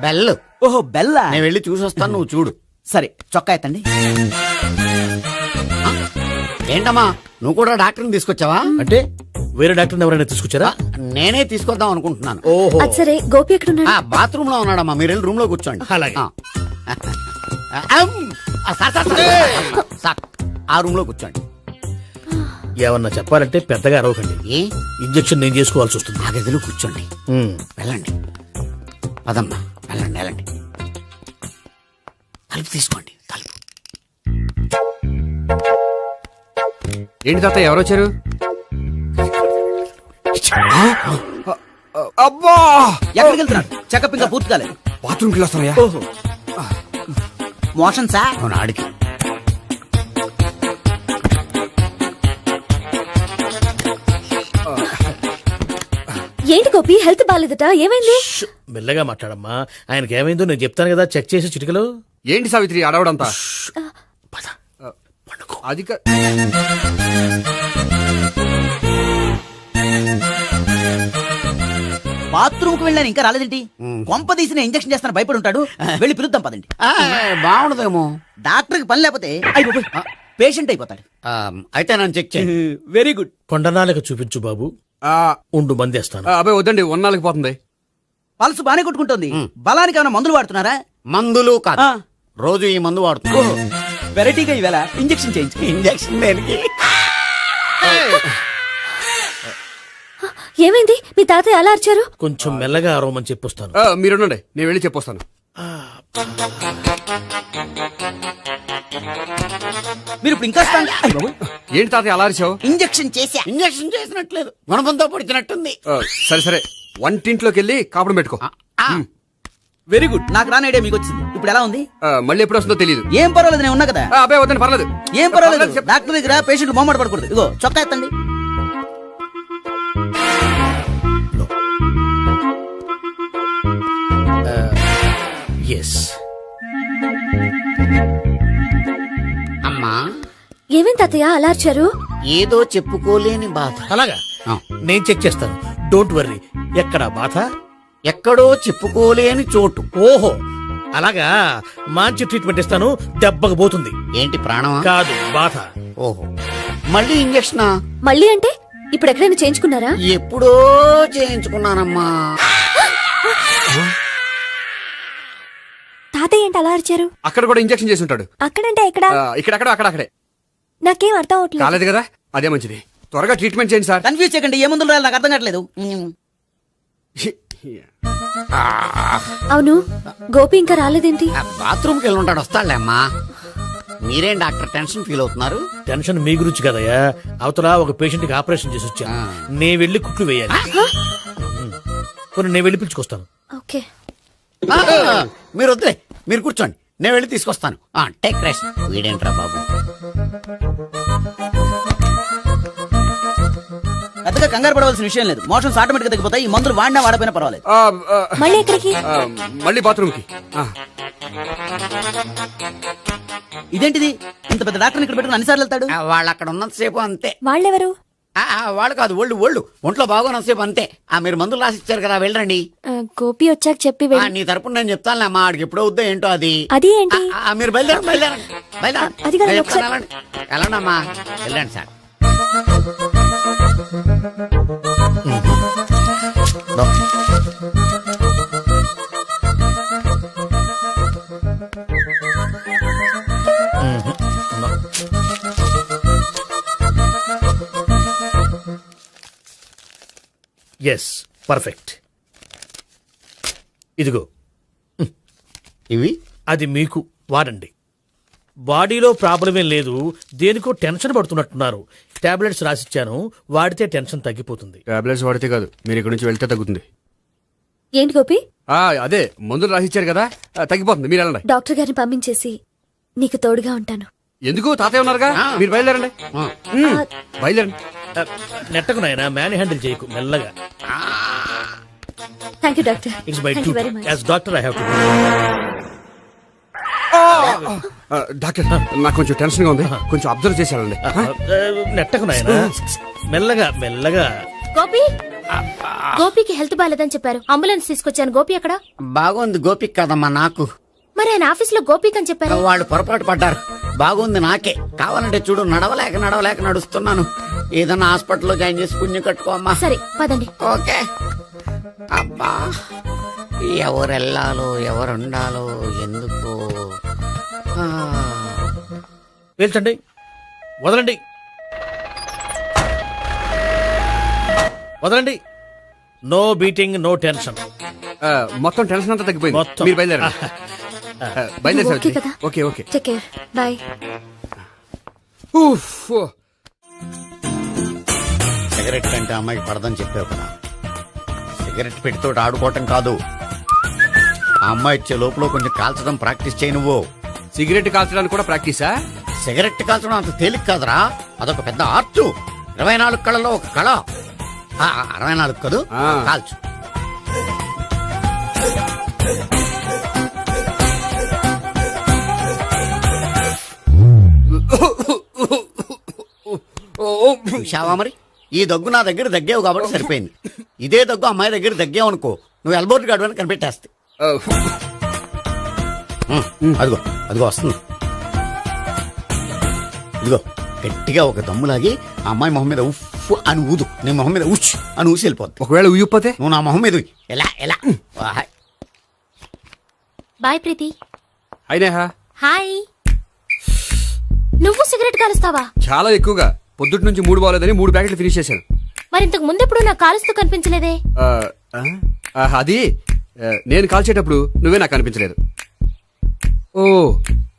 [SPEAKER 3] బెల్.
[SPEAKER 12] ఓహో బెల్లా.
[SPEAKER 3] నేను వెళ్ళి చూసొస్తాను, నువ్వు చూడు.
[SPEAKER 12] సరే చొక్కా ఎత్తండి.
[SPEAKER 3] ఏంటమ్మా నువ్వు కూడా డాక్టర్ని తీసుకొచ్చావా?
[SPEAKER 11] అంటే వేరే డాక్టర్ ఎవరైనా తీసుకొచ్చారా?
[SPEAKER 3] నేనే తీసుకొద్దాం అనుకుంటున్నాను.
[SPEAKER 11] ఓహో
[SPEAKER 9] అది సరే, గోపి ఎక్కడున్నాడు?
[SPEAKER 3] బాత్రూమ్ లో ఉన్నాడమ్మా, మీరు వెళ్ళి రూమ్ లో కూర్చోండి.
[SPEAKER 11] అలాగే.
[SPEAKER 3] సార్ ఆ రూమ్ లో కూర్చోండి.
[SPEAKER 11] ఏమన్నా చెప్పాలంటే పెద్దగా అరవకండి.
[SPEAKER 3] ఏ
[SPEAKER 11] ఇంజెక్షన్ నేను చేసుకోవాల్సి వస్తుంది.
[SPEAKER 3] ఆ గదిలో కూర్చోండి. వెళ్ళండి పదమ్మా, వెళ్ళండి వెళ్ళండి. తలుపు తీసుకోండి, తలుపు.
[SPEAKER 1] ఏంటి తాత ఎవరు వచ్చారు? అబ్బా,
[SPEAKER 12] ఎక్కడికి వెళ్తున్నారు? చెకప్ ఇంకా పూర్తి కాలేదు.
[SPEAKER 1] బాత్రూమ్కి వెళ్ళొస్తానయ్యా.
[SPEAKER 12] ఓహో మోషన్ సార్.
[SPEAKER 3] అవును, ఆడికి.
[SPEAKER 9] ఏంటి గోపి, హెల్త్ బాగాలేదట, ఏమైంది?
[SPEAKER 11] మెల్లగా మాట్లాడమ్మా. ఆయనకి ఏమైందో నేను చెప్తాను కదా, చెక్ చేసి చిటికలో.
[SPEAKER 1] ఏంటి సావిత్రి అడవడంతా? అది
[SPEAKER 12] బాత్రూమ్ కు వెళ్ళాను ఇంకా రాలేదేంటి? కొంప తీసిన ఇంజక్షన్ చేస్తాను భయపడి ఉంటాడు. వెళ్ళి పిలుద్దాం పదండి.
[SPEAKER 3] బాగుండదేమో.
[SPEAKER 12] డాక్టర్ కి పని లేకపోతే పేషెంట్ అయిపోతాడు.
[SPEAKER 3] అయితే నన్ను చెక్ చేయి.
[SPEAKER 12] Very good.
[SPEAKER 11] కొండనాలకు చూపించు బాబు. ఉండు మందేస్తాను.
[SPEAKER 1] అబ్బాయి వద్దండి, ఉన్నాళ్ళకి పోతుంది.
[SPEAKER 12] పల్సు బానే కొట్టుకుంటుంది. బలానికి ఏమైనా మందులు వాడుతున్నారా?
[SPEAKER 3] మందులు కాదు, రోజు ఈ మందు వాడుతున్నా.
[SPEAKER 12] వెరైటీగా ఈవేళ ఇంజక్షన్ చేయించు.
[SPEAKER 3] ఇంజక్షన్ దేనికి?
[SPEAKER 9] ఏమైంది? మీ తాతయ్య అలా అరిచారు?
[SPEAKER 11] కొంచెం మెల్లగా అరవమని చెప్పొస్తాను.
[SPEAKER 1] మీరుండండి, నేను వెళ్ళి చెప్పొస్తాను.
[SPEAKER 12] మీరు ఇప్పుడు ఇంకా
[SPEAKER 1] ఏంటి తాతయ్య అలా అరిచావు?
[SPEAKER 12] ఇంజక్షన్ చేశా.
[SPEAKER 3] ఇంజక్షన్ చేసినట్లేదు, గుణపంతో పొడిచినట్టుంది.
[SPEAKER 1] సరే సరే, వంటింట్లోకి వెళ్ళి కాపురం పెట్టుకో.
[SPEAKER 12] Very good. నాకు రాని ఐడియా మీకు వచ్చింది. ఇప్పుడు ఎలా ఉంది?
[SPEAKER 1] మళ్ళీ ఎప్పుడు వస్తుందో తెలియదు.
[SPEAKER 12] ఏం పర్వాలేదు, నేను ఉన్నా కదా.
[SPEAKER 1] అబ్బాయి వద్దండి, పర్లేదు.
[SPEAKER 12] ఏం పర్వాలేదు. డాక్టర్ దగ్గర పేషెంట్ మొహమాట పడకూడదు. ఇగో చొక్కా ఎత్తండి.
[SPEAKER 11] ఎస్.
[SPEAKER 3] అమ్మా,
[SPEAKER 9] ఏమేం తాతయ్య అలా అరిచారు?
[SPEAKER 3] ఏదో చెప్పుకోలేని బాధ.
[SPEAKER 11] అలాగా, నేను చెక్ చేస్తాను. Don't worry. ఎక్కడా బాధ?
[SPEAKER 3] ఎక్కడో చెప్పుకోలేని చోటు.
[SPEAKER 11] ఓహో అలాగా, మంచి ట్రీట్మెంట్ ఇస్తాను, దెబ్బకు పోతుంది.
[SPEAKER 3] ఏంటి ప్రాణమా?
[SPEAKER 11] కాదు, బాధ.
[SPEAKER 3] ఓహో, మళ్ళీ ఇంజక్షనా?
[SPEAKER 9] మళ్ళీ అంటే ఇప్పుడు ఎక్కడైనా చేయించుకున్నారా?
[SPEAKER 3] ఎప్పుడో చేయించుకున్నానమ్మా.
[SPEAKER 13] తాతయ్య ఏంటి అలా అరిచారు?
[SPEAKER 1] అక్కడ కూడా ఇంజక్షన్ చేసి ఉంటాడు.
[SPEAKER 13] అక్కడంటే ఎక్కడ?
[SPEAKER 1] ఇక్కడ అక్కడే.
[SPEAKER 13] నాకేం అర్థం అవట్లేదు.
[SPEAKER 1] కాలేదు కదా, అదే మంచిది. త్వరగా ట్రీట్మెంట్ చేయండి సార్.
[SPEAKER 12] కన్ఫ్యూజ్ చేయకండి. ఏ మందులు రాయాలి నాకు అర్థం కావట్లేదు.
[SPEAKER 9] అవును, గోపి ఇంకా రాలేదేంటి?
[SPEAKER 3] బాత్రూమ్కి వెళ్ళి ఉంటాడు, వస్తాడులే అమ్మా. మీరేం డాక్టర్ టెన్షన్ ఫీల్ అవుతున్నారు?
[SPEAKER 11] టెన్షన్ మీ గురించి కదయ్యా. అవతల ఒక పేషెంట్ కి ఆపరేషన్ చేసి వచ్చా. నేను వెళ్ళి కుట్లు వేయాలి. నేను వెళ్ళి పిలుచుకొస్తాను.
[SPEAKER 9] ఓకే.
[SPEAKER 3] మీరు వద్దులే, మీరు కూర్చోండి, నేను వెళ్ళి తీసుకొస్తాను. Take rest. వీడేంట్రా బాబు,
[SPEAKER 12] పెద్దగా కంగారు పడవలసిన విషయం లేదు. మోషన్స్ ఆటోమేటిక్ గా తగ్గిపోతాయి. ఈ మందులు వాడినా వాడపోయినా పర్వాలేదు.
[SPEAKER 9] మళ్ళీ ఎక్కడికి?
[SPEAKER 1] మళ్ళీ బాత్రూమ్కి.
[SPEAKER 12] ఇదేంటిది? ఇంత పెద్ద డాక్టర్ ఇక్కడ పెట్టుకుని అన్నిసార్లు వెళ్తాడు?
[SPEAKER 3] వాళ్ళు అక్కడ ఉన్నంతసేపు అంతే.
[SPEAKER 13] వాళ్ళెవరు?
[SPEAKER 3] వాళ్ళు కాదు, ఒళ్ళు ఒంట్లో బాగోనంతసేపు అంతే. మీరు మందులు రాసిచ్చారు కదా, వెళ్ళండి.
[SPEAKER 13] గోపి వచ్చాక చెప్పి
[SPEAKER 3] నీ తరపున నేను చెప్తానులే అమ్మా. ఆడికి ఎప్పుడో వద్దో ఏంటో అది.
[SPEAKER 13] అది ఏంటి?
[SPEAKER 3] మీరు బయలుదేరండి. వెళ్ళండి అమ్మా, వెళ్ళండి సార్.
[SPEAKER 11] Yes, perfect. ఇదిగో
[SPEAKER 3] ఇవి
[SPEAKER 11] అది మీకు వాడండి. బాడీలో ప్రాబ్లం ఏం లేదు, దేనికో టెన్షన్ పడుతున్నట్టున్నారు. టాబ్లెట్స్ రాసిచ్చాను, వాడితే టెన్షన్ తగ్గిపోతుంది.
[SPEAKER 1] టాబ్లెట్స్ వాడితే కాదు, మీరు ఇక్కడ నుంచి వెళ్తే తగ్గుతుంది.
[SPEAKER 9] ఏంటి గోపి?
[SPEAKER 1] అదే మందులు రాసిచ్చారు కదా, తగ్గిపోతుంది. మీరు వెళ్ళండి.
[SPEAKER 9] డాక్టర్ గారిని పంపించేసి నీకు తోడుగా ఉంటాను.
[SPEAKER 1] ఎందుకు? తాతయ్య ఉన్నారుగా, మీరు బయలుదేరండి. బయలుదేరండి.
[SPEAKER 11] నెట్టకు నాయనా, మ్యాన్ హ్యాండిల్ చేయకు, మెల్లగా.
[SPEAKER 9] Thank you doctor.
[SPEAKER 11] It's my
[SPEAKER 9] thank you very much.
[SPEAKER 11] As doctor I have to.
[SPEAKER 1] Doctor నాకు కొంచెం టెన్షన్ గా ఉంది, కొంచెం అబ్జర్వ్ చేశానండి.
[SPEAKER 12] నెట్టకు నాయనా, మెల్లగా మెల్లగా.
[SPEAKER 9] గోపి గోపికి హెల్త్ బాగాలేదని చెప్పారు, అంబులెన్స్ తీసుకొచ్చాను. గోపి అక్కడ
[SPEAKER 3] బాగుంది గోపిక్ కదమ్మా నాకు.
[SPEAKER 9] మరి ఆయన ఆఫీస్ లో గోపిక్ అని చెప్పారు.
[SPEAKER 3] వాళ్ళు పొరపాటు పడ్డారు. బాగుంది నాకే. కావాలంటే చూడు, నడవలేక నడుస్తున్నాను. ఏదన్నా హాస్పిటల్లో జాయిన్ చేసి పుణ్యం కట్టుకో అమ్మా.
[SPEAKER 9] సరే పదండి.
[SPEAKER 3] ఓకే. అబ్బా, ఎవరెళ్ళాలో ఎవరుండాలో ఎందుకు.
[SPEAKER 12] పేల్చండి, వదలండి, వదలండి. No beating, no tension.
[SPEAKER 1] మొత్తం టెన్షన్ అంతా తగ్గిపోయింది.
[SPEAKER 12] మొత్తం.
[SPEAKER 1] మీరు బయలుదేరండి. బయలుదేరి
[SPEAKER 9] ఓకే కదా?
[SPEAKER 1] Okay okay.
[SPEAKER 9] Take care, bye.
[SPEAKER 3] Cigarette కంటే అమ్మాయికి పడదని చెప్పావు కదా. సిగరెట్ పెట్టితో ఆడుకోవటం కాదు, ఆ అమ్మాయి ఇచ్చే లోపల కొంచెం కాల్చడం ప్రాక్టీస్ చేయి నువ్వు.
[SPEAKER 1] సిగరెట్ కాల్చడానికి కూడా ప్రాక్టీసా?
[SPEAKER 3] సిగరెట్ కాల్చడం అంత తేలిక కాదురా, అదొక పెద్ద ఆర్ట్. 24 కళలో ఒక కళ. 64 కదూ, కాల్చు. చూశావా మరి, ఈ దగ్గు నా దగ్గర దగ్గేవు కాబట్టి సరిపోయింది. ఇదే దగ్గు అమ్మాయి దగ్గర దగ్గేవు అనుకో, నువ్వు ఎల్బోర్డ్ గార్డు అని కనిపెట్టేస్తే. అదిగో అదిగో వస్తుంది. ఇదిగో గట్టిగా ఒక దమ్ములాగి ఆ అమ్మాయి మొహం మీద ఉఫ్ అని ఊదు. నీ మొహం మీద ఉచ్ అని ఊసి వెళ్ళిపోద్ది.
[SPEAKER 1] ఒకవేళ ఊయకపోతే
[SPEAKER 3] నువ్వు నా మొహం మీద ఎలా ఎలా.
[SPEAKER 9] బాయ్ ప్రీతి.
[SPEAKER 1] అయినా
[SPEAKER 9] హాయ్. నువ్వు సిగరెట్ కాలుస్తావా?
[SPEAKER 1] చాలా ఎక్కువగా. పొద్దుటి నుంచి 3 బాగోలేదని 3 ప్యాకెట్లు ఫినిష్ చేశాను.
[SPEAKER 9] మరి ఇంతకు ముందెప్పుడు నాకు కాలుస్తూ కనిపించలేదే?
[SPEAKER 1] అది నేను కాల్చేటప్పుడు నువ్వే నాకు కనిపించలేదు. ఓ,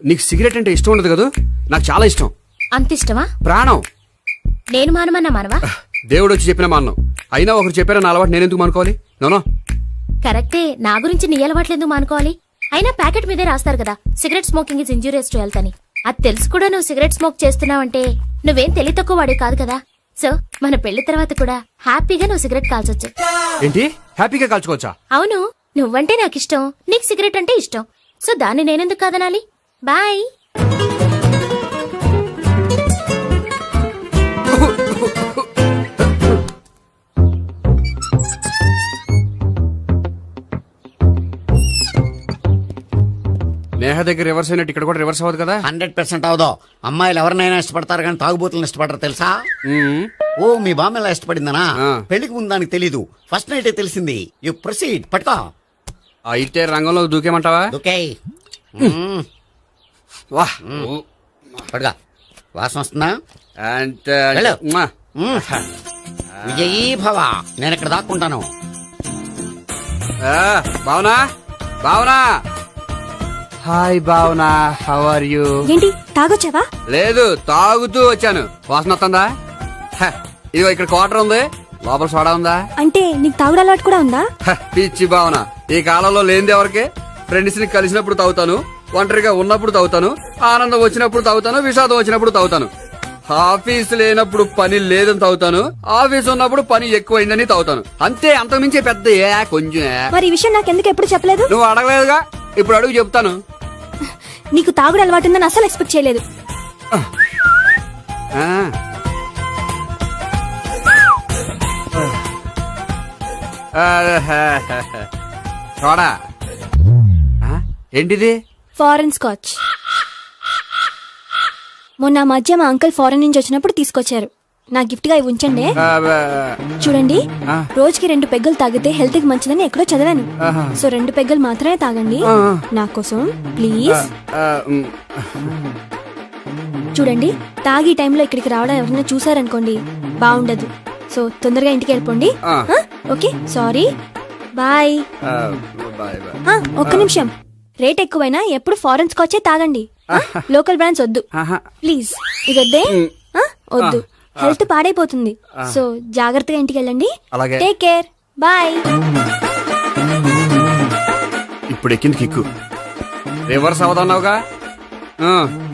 [SPEAKER 1] నీకు సిగరెట్ అంటే ఇష్టం ఉండదు కదా? నాకు చాలా ఇష్టం.
[SPEAKER 9] అంత ఇష్టమా?
[SPEAKER 1] ప్రాణం.
[SPEAKER 9] నేను మానమన్నా మానవా?
[SPEAKER 1] దేవుడు వచ్చి చెప్పినా మానం. అయినా ఒకరు చెప్పారా నా అలవాటు నేనెందుకు మానుకోవాలి? నోనో.
[SPEAKER 9] కరెక్టే, నా గురించి నీ అలవాట్లు ఎందుకు మానుకోవాలి? అయినా ప్యాకెట్ మీదే రాస్తారు కదా, cigarette smoking is injurious to health అని. అది తెలుసు కూడా నువ్వు సిగరెట్ స్మోక్ చేస్తున్నావంటే నువ్వేం తెలివి తక్కువ వాడే కాదు కదా. సో మన పెళ్లి తర్వాత కూడా హ్యాపీగా నువ్వు సిగరెట్ కాల్చొచ్చు.
[SPEAKER 1] ఏంటి, హ్యాపీగా కాల్చుకోవచ్చా?
[SPEAKER 9] అవును, నువ్వంటే నాకు ఇష్టం, నీకు సిగరెట్ అంటే ఇష్టం. సో దాన్ని నేనెందుకు కాదనాలి? బాయ్.
[SPEAKER 1] నేహ దగ్గర రివర్స్ అయినట్టు ఇక్కడ కూడా రివర్స్ అవ్వదు కదా?
[SPEAKER 3] 100% అవదో. అమ్మాయిలు ఎవరినైనా ఇష్టపడతారు కానీ తాగుబోతులను ఇష్టపడరు తెలుసా? ఓ, మీ బామ్మ ఎలా ఇష్టపడిందనా? పెళ్లికి ముందు దానికి తెలీదు, ఫస్ట్ నైట్ తెలిసింది. You proceed. పట్టుకో.
[SPEAKER 1] అయితే రంగంలో దూకేమంటావా?
[SPEAKER 3] దూకే. పట్టుగా. వాసన వస్తుందా? విజయీ భవ. నేను ఇక్కడ దాక్కుంటాను.
[SPEAKER 1] Bhavana, Bhavana. Hi Bhavana, how are you?
[SPEAKER 13] ఏంటి, తాగొచ్చావా?
[SPEAKER 1] లేదు, తాగుతూ వచ్చాను. వాసన వస్తుందా? ఇదిగో ఇక్కడ క్వార్టర్ ఉంది, లోపల సోడా ఉందా?
[SPEAKER 13] అంటే నీకు తాగుడు అలవాటు కూడా ఉందా?
[SPEAKER 1] పిచ్చి భావన, ఈ కాలంలో లేనిది ఎవరికి? ఫ్రెండ్స్ ని కలిసినప్పుడు తాగుతాను, ఒంటరిగా ఉన్నప్పుడు తాగుతాను, ఆనందం వచ్చినప్పుడు తాగుతాను, విషాదం వచ్చినప్పుడు తాగుతాను. ఆఫీస్ లేనప్పుడు పని లేదని తాగుతాను, ఆఫీస్ ఉన్నప్పుడు పని ఎక్కువైందని తాగుతాను. అంతే, అంతకుమించే పెద్ద కొంచెం.
[SPEAKER 13] మరి ఈ విషయం నాకెందుకు ఎప్పుడు చెప్పలేదు?
[SPEAKER 1] నువ్వు అడగలేదుగా, ఇప్పుడు అడుగు చెప్తాను.
[SPEAKER 13] నీకు తాగుడు అలవాటు ఉందని అసలు ఎక్స్పెక్ట్ చేయలేదు.
[SPEAKER 1] చూడా, ఏంటిది?
[SPEAKER 13] Foreign scotch. మొన్న మధ్య మా అంకుల్ ఫారెన్ నుంచి వచ్చినప్పుడు తీసుకొచ్చారు. నా గిఫ్ట్ గా ఇవి ఉంచండి. చూడండి, రోజుకి 2 పెగ్గలు తాగితే హెల్త్ కి మంచిదని ఎక్కడో చదివాను. సో 2 పెగ్గలు మాత్రమే తాగండి నా కోసం ప్లీజ్. చూడండి, తాగి టైంలో ఇక్కడికి రావడం ఎవరైనా చూసారనుకోండి బాగుండదు. సో తొందరగా ఇంటికి వెళ్ళిపోండి. Okay, sorry, bye. ఒక్క నిమిషం, రేట్ ఎక్కువైనా ఎప్పుడు ఫారెన్ స్కాచే తాగండి, లోకల్ బ్రాండ్స్ వద్దు ప్లీజ్. ఇది వద్దే, వద్దు, హెల్త్ పాడైపోతుంది. సో జాగ్రత్తగా ఇంటికి వెళ్ళండి. Take care, bye.
[SPEAKER 1] ఇప్పుడు ఎక్కింది కిక్కు. రివర్స్ అవదన్నావుగా?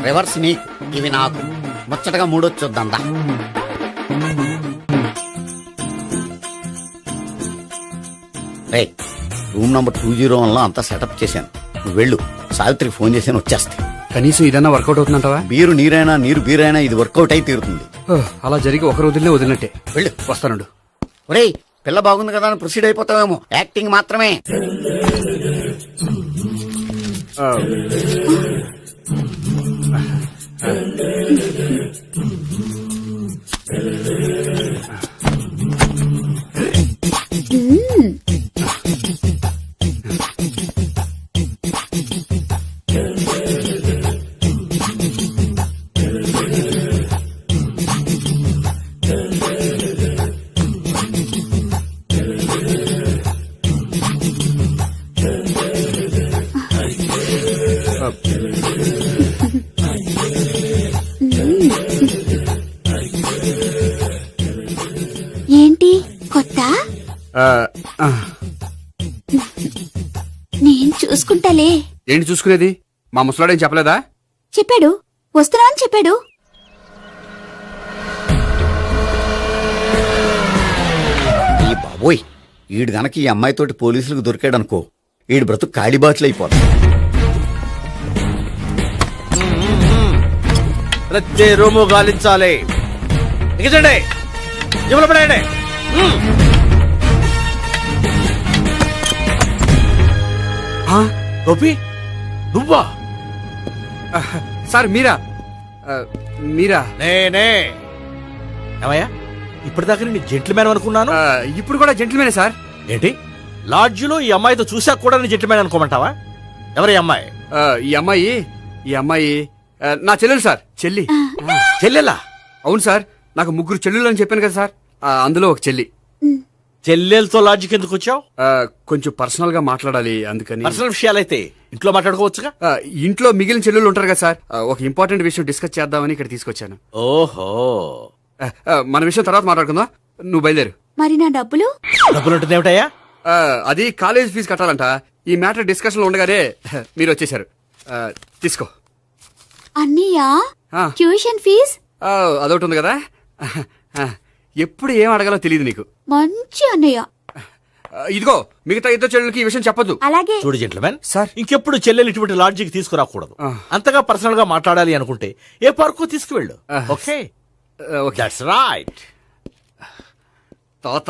[SPEAKER 3] రివర్స్ నీకు, ఇవి నాకు. ముచ్చటగా 3 చూద్దాందా. రూమ్ నంబర్ 201 లో అంతా సెటప్ చేశాను. నువ్వు వెళ్ళు, సావిత్రికి ఫోన్ చేశాను, వచ్చేస్తాయి.
[SPEAKER 1] కనీసం ఇదన్నా వర్కౌట్ అవుతుందంటావా?
[SPEAKER 3] బీరు నీరైనా నీరు బీరైనా ఇది వర్కౌట్ అయి తీరుతుంది.
[SPEAKER 1] అలా జరిగి ఒకరు వదిలినట్టే.
[SPEAKER 3] వెళ్ళు.
[SPEAKER 1] వస్తానుండు.
[SPEAKER 3] ఒరేయ్ పిల్ల బాగుంది కదా అని ప్రొసీడ్ అయిపోతావేమో. యాక్టింగ్ మాత్రమే.
[SPEAKER 14] ఏంటి కొత్త? నేను చూసుకుంటాలే.
[SPEAKER 1] ఏంటి చూసుకునేది? మా ముసలాడేం చెప్పలేదా?
[SPEAKER 14] చెప్పాడు, వస్తున్నా అని చెప్పాడు.
[SPEAKER 3] ఈ బాబోయ్ ఈడు గనక ఈ అమ్మాయితోటి పోలీసులకు దొరికాడనుకో ఈడు బ్రతుకు కాళీబాట్లు అయిపోతాడు.
[SPEAKER 11] ప్రతి రూము గాలించాలి. ఎగచండి, జబ్బులు పడండి. గోపి నువ్వా?
[SPEAKER 1] సార్ మీరా? మీరా?
[SPEAKER 11] నేనే. ఏమయ్యా ఇప్పటిదాకా నీ జెంట్లమ్యాన్ అనుకున్నాను.
[SPEAKER 1] ఇప్పుడు కూడా జెంట్లమేనే సార్.
[SPEAKER 11] ఏంటి లాడ్జిలో ఈ అమ్మాయితో చూసాక కూడా నీ జెంట్లమ్యాన్ అనుకోమంటావా? ఎవరి అమ్మాయి?
[SPEAKER 1] ఈ అమ్మాయి నా చెల్లెలు సార్. చెల్లి.
[SPEAKER 11] చెల్లెలా?
[SPEAKER 1] అవును సార్, నాకు 3 చెల్లెలు అని చెప్పాను కదా సార్, అందులో ఒక చెల్లి.
[SPEAKER 11] చెల్లెలతో లాడ్జికి ఎందుకు వచ్చావు?
[SPEAKER 1] కొంచెం పర్సనల్ గా మాట్లాడాలి అందుకని.
[SPEAKER 11] పర్సనల్ విషయాలైతే ఇంట్లో మాట్లాడుకోవచ్చుగా.
[SPEAKER 1] ఇంట్లో మిగిలిన చెల్లెలు ఉంటారు కదా సార్, ఒక ఇంపార్టెంట్ విషయం డిస్కస్ చేద్దామని ఇక్కడ తీసుకొచ్చాను.
[SPEAKER 11] ఓహో,
[SPEAKER 1] మన విషయం తర్వాత మాట్లాడుకుందాం. నువ్వు బయలుదేరు.
[SPEAKER 14] మరి నా డబ్బులు?
[SPEAKER 11] డబ్బులు ఉంటుంది ఏమిటయ్యా?
[SPEAKER 1] అది కాలేజ్ ఫీజు కట్టాలంట. ఈ మ్యాటర్ డిస్కషన్ లో ఉండగానే మీరు వచ్చేసారు. తీసుకో.
[SPEAKER 14] అన్నయ్యా ట్యూషన్ ఫీజ్?
[SPEAKER 1] అదొకటి ఉంది కదా. ఎప్పుడు ఏం అడగాలో తెలియదు నీకు.
[SPEAKER 14] మంచి అన్నయ్య.
[SPEAKER 1] ఇదిగో మిగతా ఇద్దరు చెల్లెలకి ఈ విషయం చెప్పొద్దు.
[SPEAKER 14] అలాగే.
[SPEAKER 11] చూడు జెంట్లమెన్
[SPEAKER 1] సార్,
[SPEAKER 11] ఇంకెప్పుడు చెల్లెలు ఇటువంటి లాడ్జికి తీసుకురాకూడదు. అంతగా పర్సనల్ గా మాట్లాడాలి అనుకుంటే ఏ పార్కు తీసుకువెళ్ళు. Okay, that's right.
[SPEAKER 1] తాత